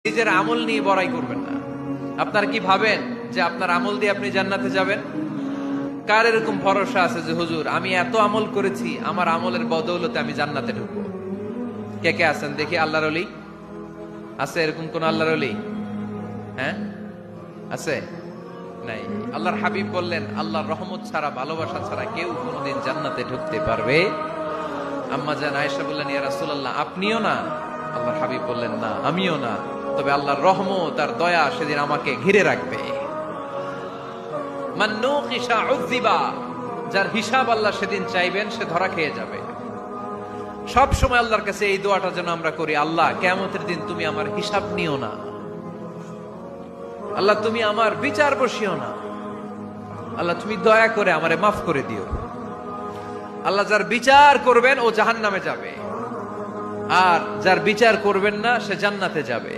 নিজের আমল নিয়ে বড়াই করবেন না। আপনার কি ভাবেন যে আপনার আমল দিয়ে আপনি জান্নাতে যাবেন? কার এরকম ভরসা আছে যে হুজুর আমি এত আমল করেছি, আমার আমলের বদৌলতে আমি জান্নাতে ঢুকবো? কে কে আছেন দেখি? আল্লাহর ওলি আছে? এরকম কোন আল্লাহর ওলি? হ্যাঁ আছে? নাই। আল্লাহর হাবিব বললেন, আল্লাহর রহমত ছাড়া, ভালোবাসা ছাড়া কেউ কোনোদিন জান্নাতে ঢুকতে পারবে? আম্মা জান আয়েশা বললেন, ইয়া রাসূলুল্লাহ আপনিও না? আল্লাহর হাবিব বললেন, না আমিও না, তবে আল্লাহর রহমত আর দয়া সেদিন আমাকে ঘিরে রাখবে। মান নুকিশা উযিবা, যার হিসাব আল্লাহ সেদিন চাইবেন সে ধরা খেয়ে যাবে। সব সময় আল্লাহর কাছে এই দোয়াটা যেন আমরা করি, আল্লাহ কিয়ামতের দিন তুমি আমার হিসাব নিও না, আল্লাহ তুমি আমার বিচার বসিও না, আল্লাহ তুমি দয়া করে আমারে মাফ করে দিও। আল্লাহ যার বিচার করবেন ও জাহান্নামে যাবে, আর যার বিচার করবেন না সে জান্নাতে যাবে।